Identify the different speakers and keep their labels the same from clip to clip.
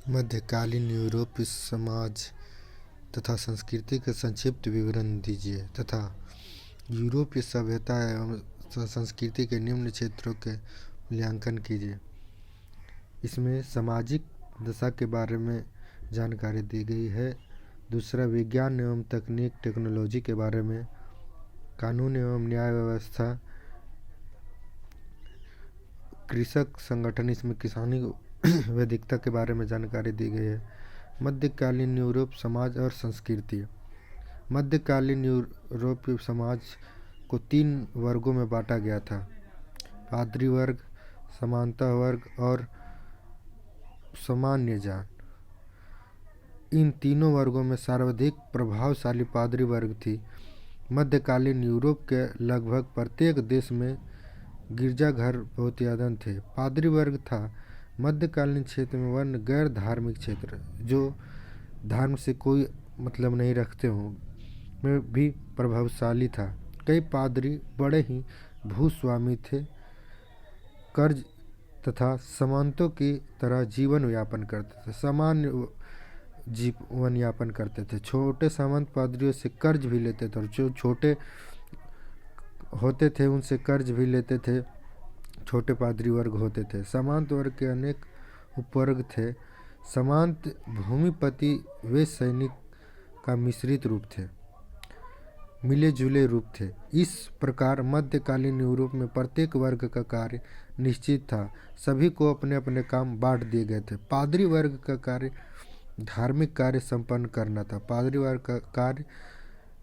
Speaker 1: मध्यकालीन यूरोपीय समाज तथा संस्कृति का संक्षिप्त विवरण दीजिए तथा यूरोपीय सभ्यता एवं संस्कृति के निम्न क्षेत्रों के मूल्यांकन कीजिए। इसमें सामाजिक दशा के बारे में जानकारी दी गई है। दूसरा, विज्ञान एवं तकनीक टेक्नोलॉजी के बारे में, कानून एवं न्याय व्यवस्था, कृषक संगठन, इसमें किसानी वैदिकता के बारे में जानकारी दी गई है। मध्यकालीन यूरोप समाज और संस्कृति। मध्यकालीन यूरोपीय समाज को 3 वर्गों में बांटा गया था: पादरी वर्ग, समानता वर्ग और सामान्य जान। इन तीनों वर्गों में सर्वाधिक प्रभावशाली पादरी वर्ग थी। मध्यकालीन यूरोप के लगभग प्रत्येक देश में गिरजाघर बहुत ज़्यादा थे। पादरी वर्ग था मध्यकालीन क्षेत्र में वर्ण गैर धार्मिक क्षेत्र, जो धर्म से कोई मतलब नहीं रखते हों, में भी प्रभावशाली था। कई पादरी बड़े ही भूस्वामी थे, कर्ज तथा सामंतों की तरह जीवन यापन करते थे, सामान्य जीवन यापन करते थे। छोटे सामंत पादरियों से कर्ज भी लेते थे और जो छोटे होते थे उनसे कर्ज भी लेते थे। छोटे पादरी वर्ग होते थे। सामंत वर्ग के अनेक उपवर्ग थे। सामंत भूमिपति वे सैनिक का मिश्रित रूप थे, मिले जुले रूप थे। इस प्रकार मध्यकालीन यूरोप में प्रत्येक वर्ग का कार्य निश्चित था। सभी को अपने अपने काम बांट दिए गए थे। पादरी वर्ग का कार्य धार्मिक कार्य संपन्न करना था। पादरी वर्ग का कार्य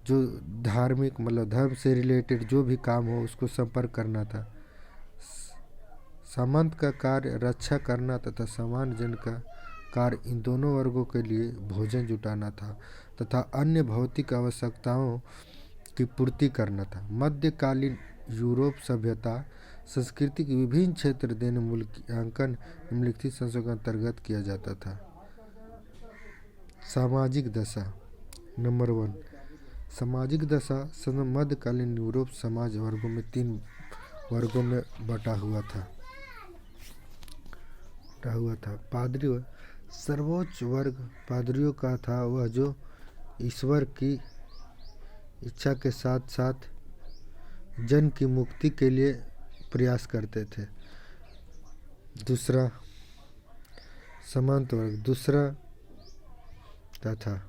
Speaker 1: जो धार्मिक मतलब धर्म से रिलेटेड जो भी काम हो उसको संपन्न करना था। सामंत का कार्य रक्षा करना तथा सामान्य जन का कार्य इन दोनों वर्गों के लिए भोजन जुटाना था तथा अन्य भौतिक आवश्यकताओं की पूर्ति करना था। मध्यकालीन यूरोप सभ्यता संस्कृति के विभिन्न क्षेत्र देने मूल्यांकन निम्नलिखित संशोधन के अंतर्गत किया जाता था। सामाजिक दशा। नंबर 1, सामाजिक दशा मध्यकालीन यूरोप समाज वर्गों में 3 वर्गों में बटा हुआ था। पादरी वर्ग। सर्वोच्च वर्ग पादरियों का था, वह जो ईश्वर की इच्छा के साथ साथ जन की मुक्ति के लिए प्रयास करते थे। दूसरा, सामंत वर्ग दूसरा था